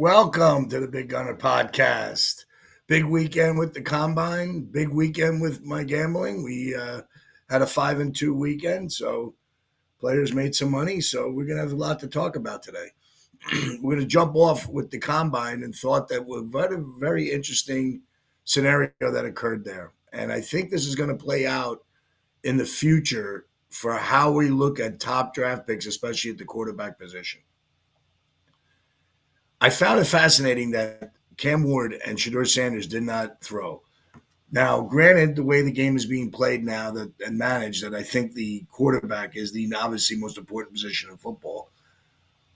Welcome to the Big Gunner Podcast. Big weekend with the combine. Big weekend with my gambling. We had a 5-2 weekend, so players made some money. So we're gonna have a lot to talk about today. We're gonna jump off with the combine and thought that was a very interesting scenario that occurred there, and I think this is going to play out in the future for how we look at top draft picks, especially at the quarterback position. I found it fascinating that Cam Ward and Shedeur Sanders did not throw. Now, granted, the way the game is being played now and managed, that I think the quarterback is the obviously most important position in football.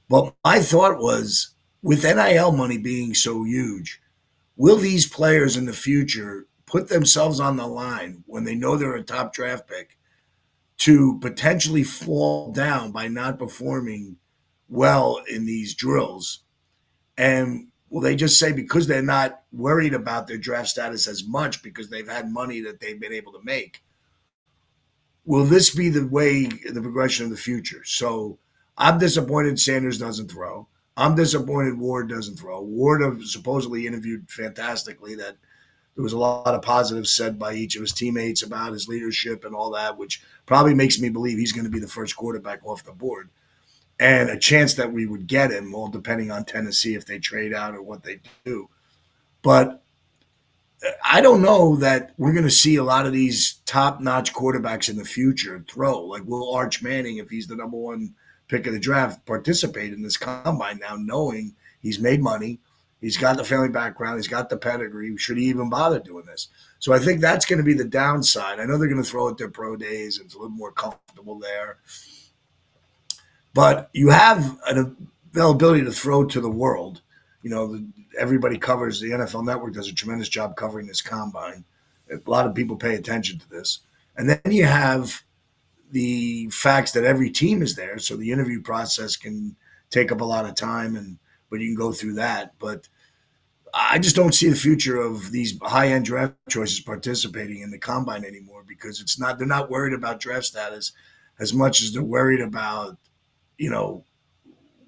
But my thought was, with NIL money being so huge, will these players in the future put themselves on the line when they know they're a top draft pick to potentially fall down by not performing well in these drills? And will they just say, because they're not worried about their draft status as much because they've had money that they've been able to make, will this be the way, the progression of the future? So I'm disappointed Sanders doesn't throw. I'm disappointed Ward doesn't throw. Ward supposedly interviewed fantastically, that there was a lot of positives said by each of his teammates about his leadership and all that, which probably makes me believe he's going to be the first quarterback off the board. And a chance that we would get him, all depending on Tennessee if they trade out or what they do. But I don't know that we're going to see a lot of these top-notch quarterbacks in the future throw. Like, will Arch Manning, if he's the number one pick of the draft, participate in this combine now, knowing he's made money, he's got the family background, he's got the pedigree? Should he even bother doing this? So I think that's going to be the downside. I know they're going to throw at their pro days. It's a little more comfortable there. But you have an availability to throw to the world. You know, everybody covers, the NFL Network does a tremendous job covering this combine. A lot of people pay attention to this. And then you have the facts that every team is there, so the interview process can take up a lot of time, but you can go through that. But I just don't see the future of these high-end draft choices participating in the combine anymore, because they're not worried about draft status as much as they're worried about, you know,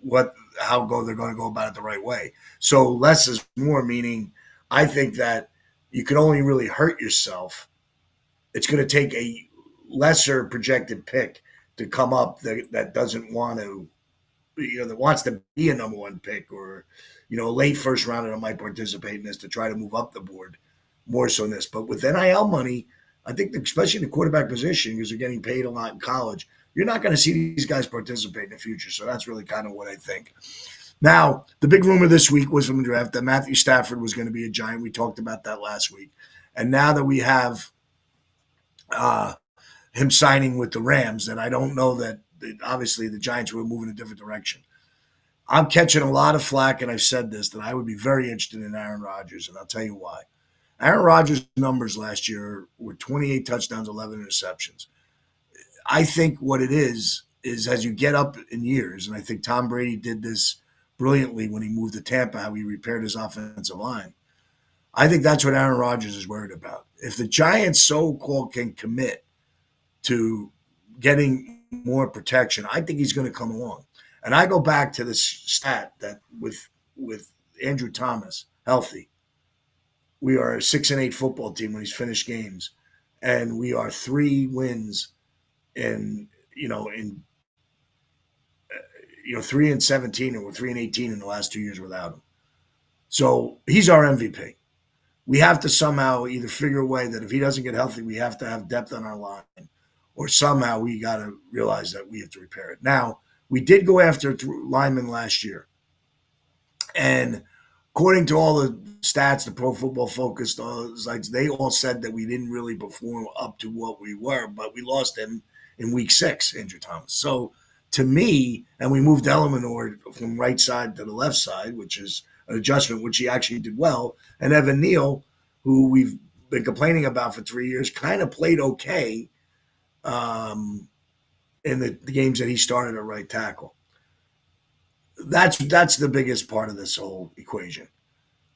they're going to go about it the right way. So less is more, meaning I think that you can only really hurt yourself. It's going to take a lesser projected pick to come up that doesn't want to, that wants to be a number one pick, or, a late first rounder that might participate in this to try to move up the board more so in this. But with NIL money, I think especially in the quarterback position, because they're getting paid a lot in college, you're not going to see these guys participate in the future. So that's really kind of what I think. Now, the big rumor this week was from the draft that Matthew Stafford was going to be a Giant. We talked about that last week. And now that we have him signing with the Rams, and I don't know that obviously the Giants were moving a different direction. I'm catching a lot of flack, and I've said this, that I would be very interested in Aaron Rodgers, and I'll tell you why. Aaron Rodgers' numbers last year were 28 touchdowns, 11 interceptions. I think what it is as you get up in years, and I think Tom Brady did this brilliantly when he moved to Tampa, how he repaired his offensive line. I think that's what Aaron Rodgers is worried about. If the Giants so-called can commit to getting more protection, I think he's going to come along. And I go back to this stat that with Andrew Thomas healthy, we are a 6-8 football team when he's finished games, and we are 3 wins in 3-17, and we're 3-18 in the last 2 years without him. So he's our MVP. We have to somehow either figure a way that if he doesn't get healthy, we have to have depth on our line, or somehow we got to realize that we have to repair it. Now, we did go after linemen last year, and according to all the stats, the Pro Football Focus sites, they all said that we didn't really perform up to what we were, but we lost him in week 6, Andrew Thomas. So to me, and we moved Eleanor from right side to the left side, which is an adjustment, which he actually did well. And Evan Neal, who we've been complaining about for 3 years, kind of played okay in the games that he started at right tackle. That's the biggest part of this whole equation.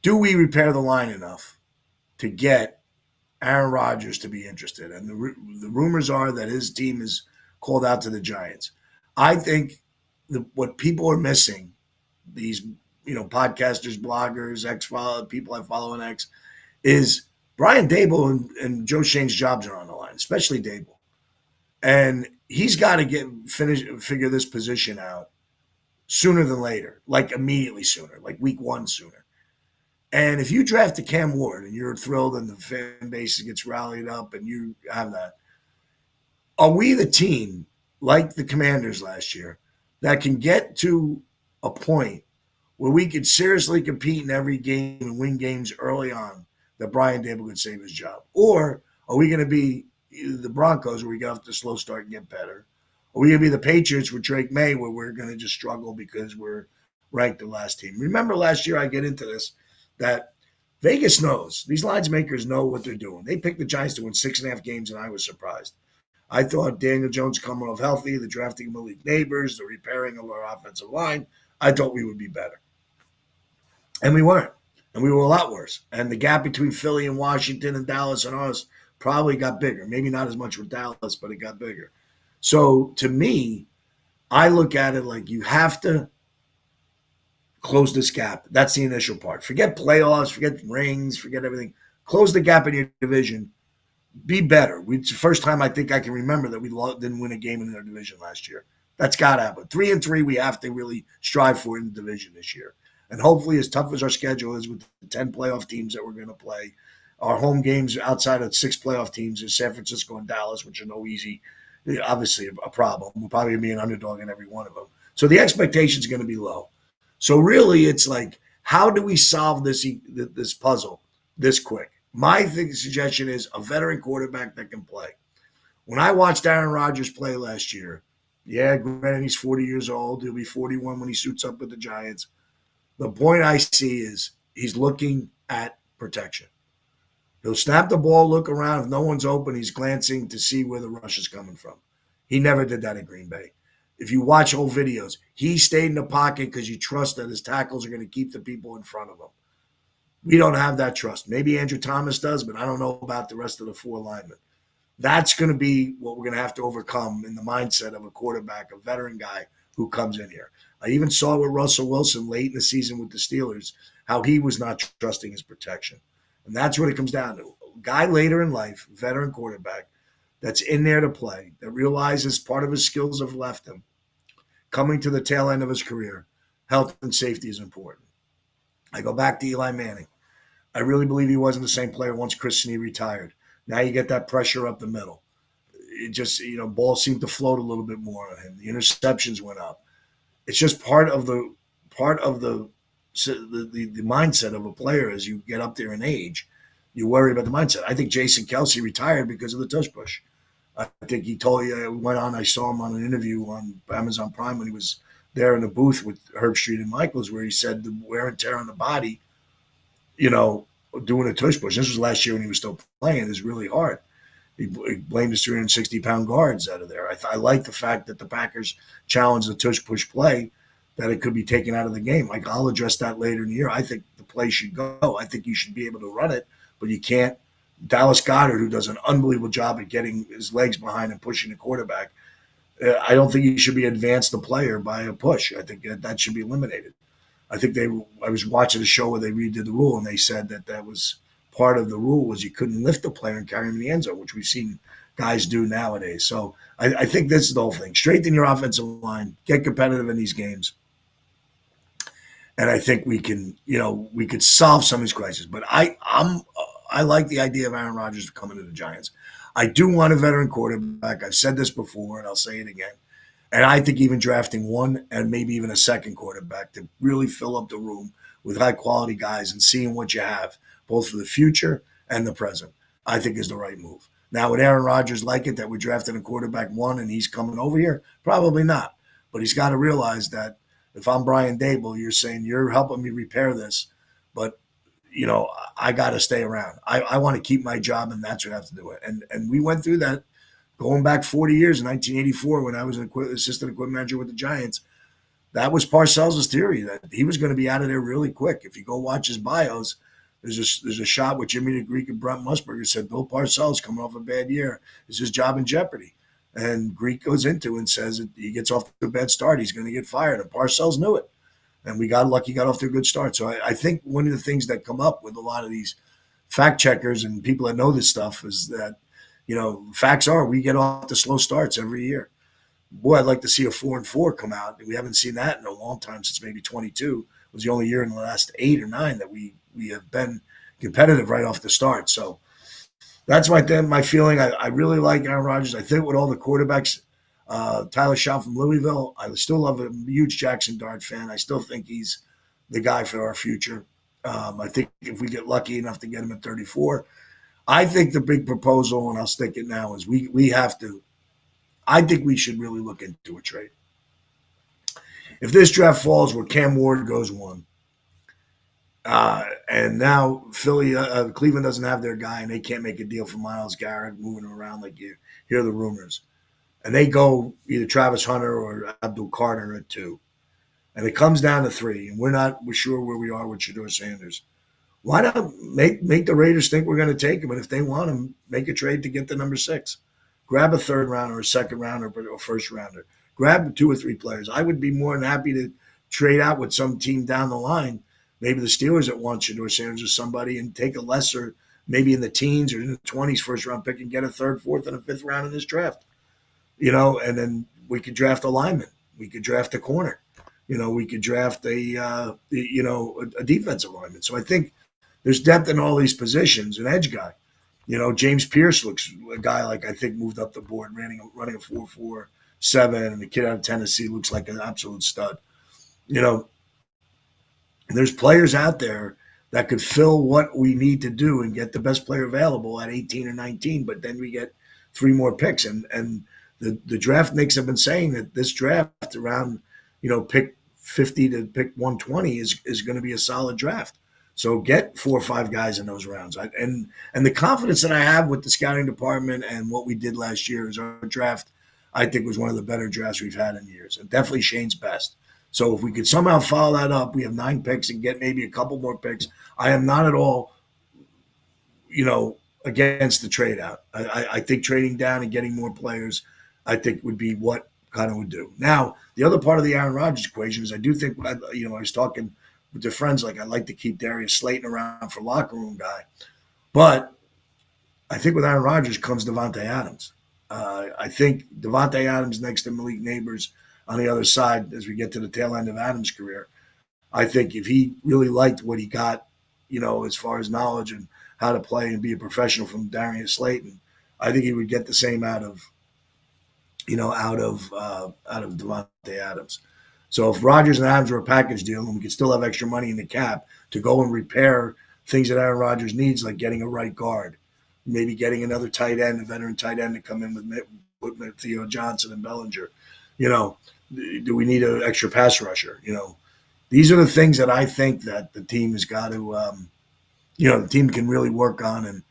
Do we repair the line enough to get Aaron Rodgers to be interested? And the rumors are that his team is called out to the Giants. I think what people are missing, these podcasters, bloggers, people I follow on X, is Brian Dable and Joe Shane's jobs are on the line, especially Dable. And he's got to figure this position out sooner than later, like immediately sooner, like week one sooner. And if you draft a Cam Ward and you're thrilled and the fan base gets rallied up and you have that, are we the team, like the Commanders last year, that can get to a point where we could seriously compete in every game and win games early on that Brian Dable could save his job? Or are we going to be the Broncos where we get off the slow start and get better? Are we going to be the Patriots with Drake May where we're going to just struggle because we're ranked the last team? Remember last year, I get into this, that Vegas knows. These lines makers know what they're doing. They picked the Giants to win 6.5 games, and I was surprised. I thought Daniel Jones coming off healthy, the drafting of Malik Neighbors, the repairing of our offensive line, I thought we would be better. And we weren't. And we were a lot worse. And the gap between Philly and Washington and Dallas and us probably got bigger. Maybe not as much with Dallas, but it got bigger. So to me, I look at it like you have to close this gap. That's the initial part. Forget playoffs, forget rings, forget everything. Close the gap in your division. Be better. It's the first time I think I can remember that we didn't win a game in our division last year. That's got to happen. 3-3, we have to really strive for in the division this year. And hopefully, as tough as our schedule is with the 10 playoff teams that we're going to play, our home games outside of 6 playoff teams is San Francisco and Dallas, which are no easy, obviously a problem. We'll probably be an underdog in every one of them. So the expectation is going to be low. So really, it's like, how do we solve this puzzle this quick? My suggestion is a veteran quarterback that can play. When I watched Aaron Rodgers play last year, yeah, granted he's 40 years old. He'll be 41 when he suits up with the Giants. The point I see is he's looking at protection. He'll snap the ball, look around. If no one's open, he's glancing to see where the rush is coming from. He never did that at Green Bay. If you watch old videos, he stayed in the pocket because you trust that his tackles are going to keep the people in front of him. We don't have that trust. Maybe Andrew Thomas does, but I don't know about the rest of the 4 linemen. That's going to be what we're going to have to overcome in the mindset of a quarterback, a veteran guy who comes in here. I even saw with Russell Wilson late in the season with the Steelers, how he was not trusting his protection. And that's what it comes down to. A guy later in life, veteran quarterback, that's in there to play, that realizes part of his skills have left him. Coming to the tail end of his career, health and safety is important. I go back to Eli Manning. I really believe he wasn't the same player once Chris Snee retired. Now you get that pressure up the middle. It just, balls seemed to float a little bit more on him. The interceptions went up. It's just part of the mindset of a player as you get up there in age. You worry about the mindset. I think Jason Kelce retired because of the tush push. I think he told you, I saw him on an interview on Amazon Prime when he was there in the booth with Herb Street and Michaels, where he said the wear and tear on the body, doing a tush push. This was last year when he was still playing. Is really hard. He blamed his 360-pound guards out of there. I like the fact that the Packers challenged the tush push play, that it could be taken out of the game. Like, I'll address that later in the year. I think the play should go. I think you should be able to run it, but you can't. Dallas Goedert, who does an unbelievable job at getting his legs behind and pushing the quarterback, I don't think he should be advanced the player by a push. I think that should be eliminated. I think I was watching a show where they redid the rule, and they said that was part of the rule was you couldn't lift the player and carry him in the end zone, which we've seen guys do nowadays. So I think this is the whole thing. Strengthen your offensive line, get competitive in these games. And I think we could solve some of these crises. But I like the idea of Aaron Rodgers coming to the Giants. I do want a veteran quarterback. I've said this before, and I'll say it again. And I think even drafting one and maybe even a second quarterback to really fill up the room with high-quality guys and seeing what you have, both for the future and the present, I think is the right move. Now, would Aaron Rodgers like it that we're drafting a quarterback 1 and he's coming over here? Probably not. But he's got to realize that if I'm Brian Dable, you're saying you're helping me repair this, but I got to stay around. I want to keep my job, and that's what I have to do it. And we went through that going back 40 years in 1984 when I was an assistant equipment manager with the Giants. That was Parcells' theory, that he was going to be out of there really quick. If you go watch his bios, there's a shot with Jimmy the Greek and Brent Musburger said Bill Parcells coming off a bad year. Is his job in jeopardy? And Greek goes into and says that he gets off to a bad start, he's going to get fired. And Parcells knew it. and we got lucky, got off to a good start. So I think one of the things that come up with a lot of these fact checkers and people that know this stuff is that, facts are we get off the slow starts every year. Boy, I'd like to see a 4-4 come out. We haven't seen that in a long time, since maybe 22 was the only year in the last 8 or 9 that we have been competitive right off the start. So that's my feeling. I really like Aaron Rodgers. I think with all the quarterbacks, Tyler Schaub from Louisville, I still love him. Huge Jackson Dart fan. I still think he's the guy for our future. I think if we get lucky enough to get him at 34, I think the big proposal, and I'll stick it now, is we have to. I think we should really look into a trade. If this draft falls where Cam Ward goes 1, and now Cleveland doesn't have their guy, and they can't make a deal for Myles Garrett, moving him around like you hear the rumors, and they go either Travis Hunter or Abdul Carter at 2, and it comes down to 3, and we're sure where we are with Shedeur Sanders. Why not make the Raiders think we're going to take him, and if they want him, make a trade to get the number 6. Grab a 3rd rounder, a 2nd rounder, or 1st rounder. Grab 2 or 3 players. I would be more than happy to trade out with some team down the line, maybe the Steelers that want Shedeur Sanders or somebody, and take a lesser, maybe in the teens or in the 20s, 1st-round pick, and get a 3rd, 4th, and a 5th round in this draft. And then we could draft a lineman. We could draft a corner. We could draft a defensive lineman. So I think there's depth in all these positions, an edge guy. James Pierce looks a guy like I think moved up the board, running a 4.47, and the kid out of Tennessee looks like an absolute stud. There's players out there that could fill what we need to do and get the best player available at 18 or 19, but then we get 3 more picks. And the draft nicks have been saying that this draft around, pick 50 to pick 120 is going to be a solid draft. So get 4 or 5 guys in those rounds. And the confidence that I have with the scouting department and what we did last year is our draft, I think, was one of the better drafts we've had in years, and definitely Shane's best. So if we could somehow follow that up, we have 9 picks and get maybe a couple more picks. I am not at all, against the trade out. I think trading down and getting more players, I think, would be what kind of would do. Now, the other part of the Aaron Rodgers equation is I do think, I was talking with their friends, like I'd like to keep Darius Slayton around for locker room guy. But I think with Aaron Rodgers comes Devontae Adams. I think Devontae Adams next to Malik Neighbors on the other side as we get to the tail end of Adams' career. I think if he really liked what he got, as far as knowledge and how to play and be a professional from Darius Slayton, I think he would get the same out of Devontae Adams. So if Rodgers and Adams were a package deal and we could still have extra money in the cap to go and repair things that Aaron Rodgers needs, like getting a right guard, maybe getting another tight end, a veteran tight end to come in with Theo Johnson and Bellinger, do we need an extra pass rusher? These are the things that I think that the team has got to, the team can really work on and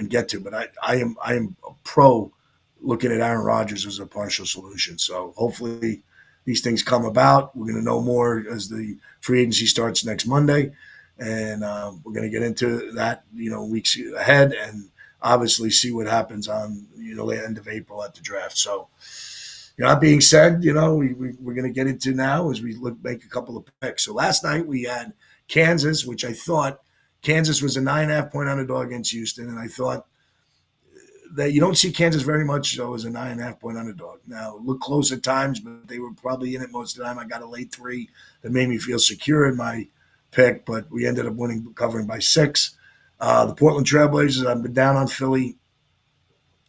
get to. But I am pro looking at Aaron Rodgers as a partial solution. So hopefully these things come about. We're going to know more as the free agency starts next Monday, and we're going to get into that, weeks ahead, and obviously see what happens on, the end of April at the draft. So, that being said, we're going to get into now as we make a couple of picks. So last night we had Kansas, which I thought Kansas was a 9.5-point underdog against Houston, and I thought that you don't see Kansas very much so as a 9.5-point underdog. Now, it looked close at times, but they were probably in it most of the time. I got a late 3 that made me feel secure in my pick, but we ended up covering by 6. The Portland Trailblazers, I've been down on Philly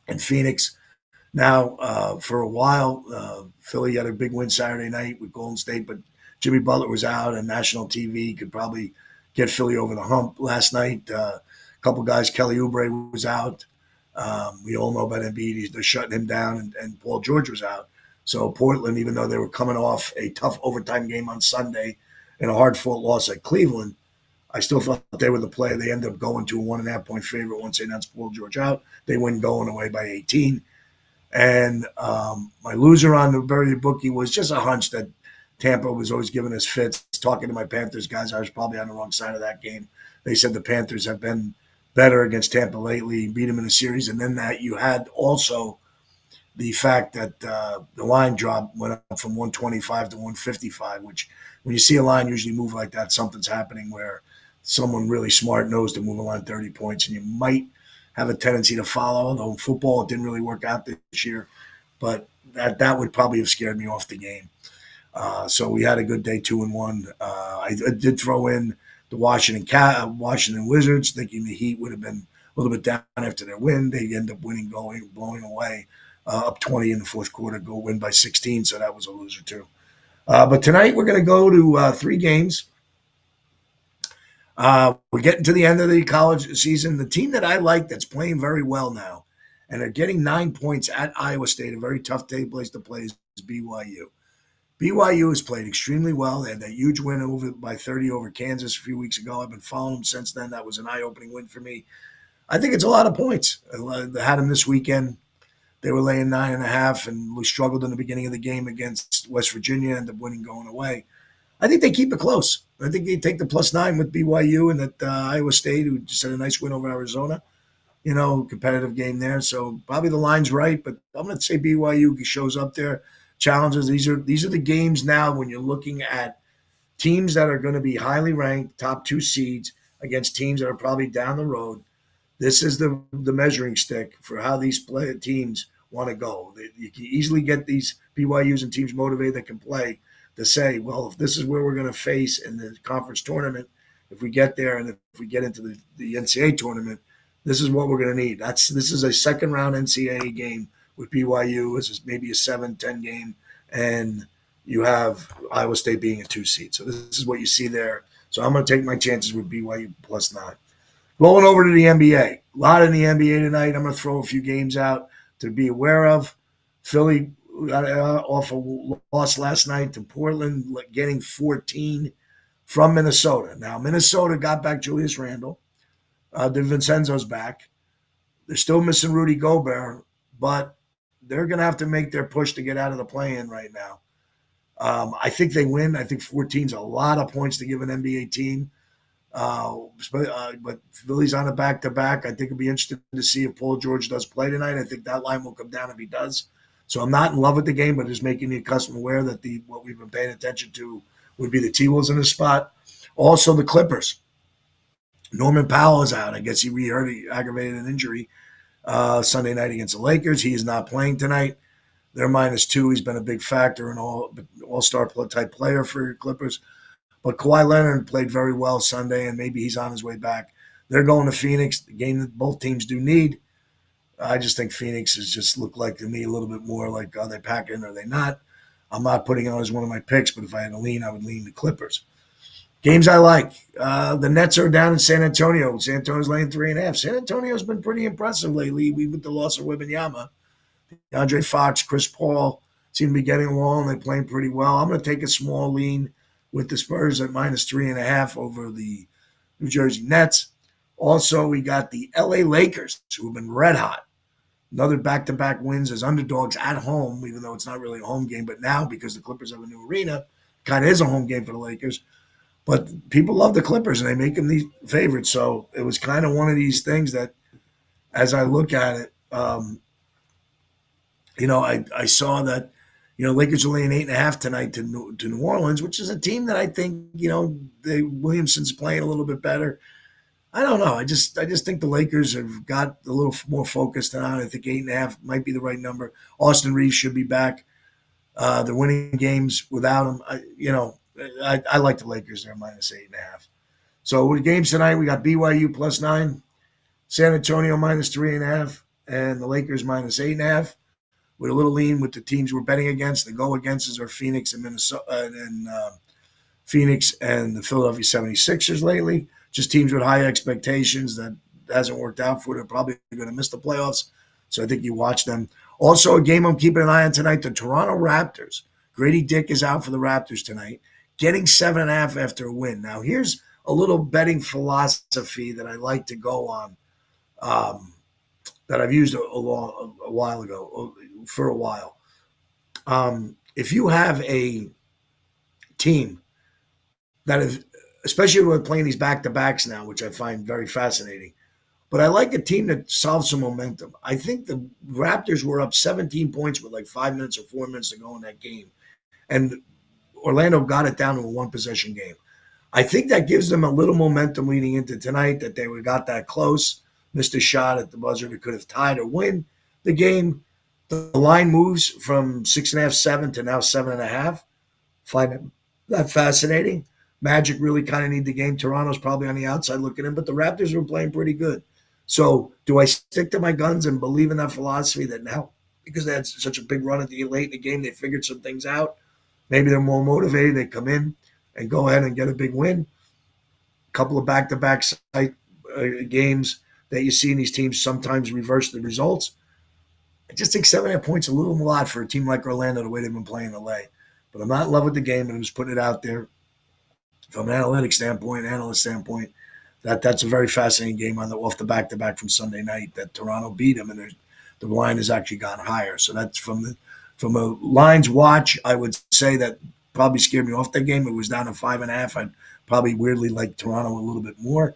and Phoenix now for a while. Philly had a big win Saturday night with Golden State, but Jimmy Butler was out, and national TV could probably get Philly over the hump last night. A couple guys, Kelly Oubre was out. We all know about Embiid. They're shutting him down, and Paul George was out. So Portland, even though they were coming off a tough overtime game on Sunday and a hard-fought loss at Cleveland, I still thought they were the play. They ended up going to a 1.5-point favorite once they announced Paul George out. They went going away by 18. And my loser on the Berry bookie was just a hunch that Tampa was always giving us fits. Talking to my Panthers guys, I was probably on the wrong side of that game. They said the Panthers have been better against Tampa lately, beat them in a series. And then that you had also the fact that the line drop went up from 125 to 155, which when you see a line usually move like that, something's happening where someone really smart knows to move a line 30 points, and you might have a tendency to follow. Although in football, it didn't really work out this year, but that would probably have scared me off the game. So we had a good day, 2-1. I did throw in the Washington Wizards, thinking the Heat would have been a little bit down after their win. They end up winning, blowing away, up 20 in the fourth quarter, go win by 16. So that was a loser too. But tonight we're going to go to 3 games. We're getting to the end of the college season. The team that I like that's playing very well now and are getting 9 points at Iowa State, a very tough place to play, is BYU. BYU has played extremely well. They had that huge win by 30 over Kansas a few weeks ago. I've been following them since then. That was an eye-opening win for me. I think it's a lot of points. They had them this weekend. They were laying 9.5, and we struggled in the beginning of the game against West Virginia, ended up winning going away. I think they keep it close. I think they take the +9 with BYU, and that Iowa State, who just had a nice win over Arizona, competitive game there. So probably the line's right, but I'm going to say BYU shows up there, challenges. These are the games now when you're looking at teams that are going to be highly ranked, top 2 seeds against teams that are probably down the road. This is the measuring stick for how these teams want to go. You can easily get these BYUs and teams motivated that can play to say, well, if this is where we're going to face in the conference tournament, if we get there and if we get into the NCAA tournament, this is what we're going to need. This is a second round NCAA game with BYU. This is maybe a 7-10 game, and you have Iowa State being a 2 seed. So this is what you see there. So I'm going to take my chances with BYU +9. Going over to the NBA. A lot in the NBA tonight. I'm going to throw a few games out to be aware of. Philly got off a loss last night to Portland, getting 14 from Minnesota. Now, Minnesota got back Julius Randle. DiVincenzo's back. They're still missing Rudy Gobert, but they're going to have to make their push to get out of the play-in right now. I think they win. I think 14 is a lot of points to give an NBA team. But Philly's on a back-to-back. I think it'll be interesting to see if Paul George does play tonight. I think that line will come down if he does. So I'm not in love with the game, but just making the customer aware that what we've been paying attention to would be the T-Wolves in the spot. Also, the Clippers. Norman Powell is out. I guess he aggravated an injury Sunday night against the Lakers. He is not playing tonight. They're -2. He's been a big factor, an all-star type player for Clippers. But Kawhi Leonard played very well Sunday, and maybe he's on his way back. They're going to Phoenix, the game that both teams do need. I just think Phoenix has just looked like to me a little bit more like, are they packing or are they not? I'm not putting it on as one of my picks, but if I had to lean, I would lean the Clippers. Games I like. The Nets are down in San Antonio. San Antonio's laying 3.5. San Antonio's been pretty impressive lately, with the loss of Wembanyama. DeAndre Fox, Chris Paul seem to be getting along. They're playing pretty well. I'm going to take a small lean with the Spurs at -3.5 over the New Jersey Nets. Also, we got the LA Lakers, who have been red hot. Another back-to-back wins as underdogs at home, even though it's not really a home game. But now, because the Clippers have a new arena, kind of is a home game for the Lakers. But people love the Clippers, and they make them these favorites. So it was kind of one of these things that, as I look at it, I saw that, Lakers are laying 8.5 tonight to New Orleans, which is a team that I think, Williamson's playing a little bit better. I don't know. I just think the Lakers have got a little more focused on. I think 8.5 might be the right number. Austin Reeves should be back. They're winning games without him. I like the Lakers. They're -8.5. So with games tonight, we got BYU +9, San Antonio -3.5, and the Lakers -8.5. With a little lean with the teams we're betting against. The go against are Phoenix and Minnesota, and Phoenix and the Philadelphia 76ers lately. Just teams with high expectations that hasn't worked out for. They're probably going to miss the playoffs. So I think you watch them. Also, a game I'm keeping an eye on tonight, the Toronto Raptors. Grady Dick is out for the Raptors tonight, getting 7.5 after a win. Now, here's a little betting philosophy that I like to go on, that I've used a while ago, for a while. If you have a team that is, especially when we're playing these back-to-backs now, which I find very fascinating, but I like a team that solves some momentum. I think the Raptors were up 17 points with like 5 minutes or 4 minutes to go in that game, and Orlando got it down to a one possession game. I think that gives them a little momentum leading into tonight that they would got that close, missed a shot at the buzzer that could have tied or win the game. The line moves from 6.5, 7 to now 7.5. Find that fascinating. Magic really kind of need the game. Toronto's probably on the outside looking in, but the Raptors were playing pretty good. So do I stick to my guns and believe in that philosophy that now, because they had such a big run at the late in the game, they figured some things out. Maybe they're more motivated. They come in and go ahead and get a big win. A couple of back-to-back games that you see in these teams sometimes reverse the results. I just think 7.5 points is a little lot for a team like Orlando the way they've been playing LA. But I'm not in love with the game, and I'm just putting it out there from an analytic standpoint, analyst standpoint. That's a very fascinating game off the back-to-back from Sunday night that Toronto beat them, and the line has actually gone higher. So that's from a lines watch. I would say that probably scared me off that game. It was down to 5.5. I'd probably weirdly like Toronto a little bit more,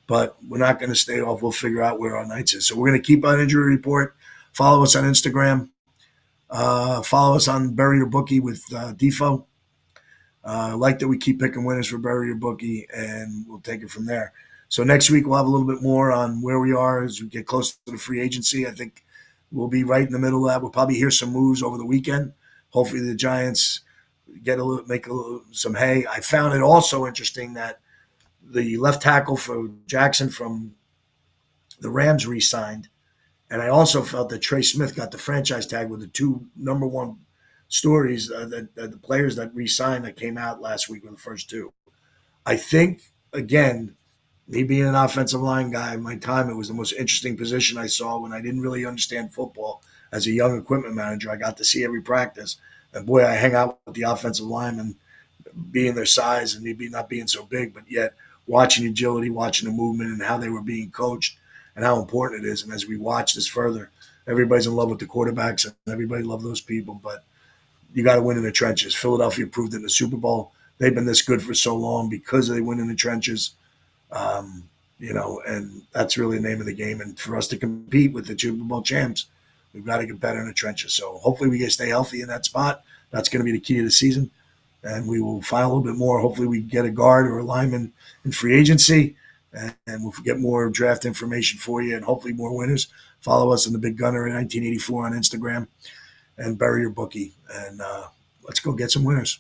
but we're not going to stay off. We'll figure out where our nights is. So we're going to keep our injury report. Follow us on Instagram. Follow us on Bury Your Bookie with Defo. Like that we keep picking winners for Bury Your Bookie, and we'll take it from there. So next week we'll have a little bit more on where we are as we get close to the free agency. I think we'll be right in the middle of that. We'll probably hear some moves over the weekend. Hopefully the Giants make some hay. I found it also interesting that the left tackle for Jackson from the Rams re-signed, and I also felt that Trey Smith got the franchise tag with the two number one stories that the players that re-signed that came out last week were the first two. I think, again, me being an offensive line guy, in my time, it was the most interesting position I saw when I didn't really understand football. As a young equipment manager, I got to see every practice. And boy, I hang out with the offensive linemen, being their size and maybe not being so big, but yet watching agility, watching the movement and how they were being coached and how important it is. And as we watch this further, everybody's in love with the quarterbacks and everybody loves those people, but you got to win in the trenches. Philadelphia proved it in the Super Bowl. They've been this good for so long because they win in the trenches. And that's really the name of the game. And for us to compete with the Super Bowl champs, we've got to get better in the trenches. So hopefully we can stay healthy in that spot. That's going to be the key to the season. And we will find a little bit more. Hopefully we get a guard or a lineman in free agency, and we'll get more draft information for you and hopefully more winners. Follow us on the Big Gunner in 1984 on Instagram and Bury Your Bookie. And let's go get some winners.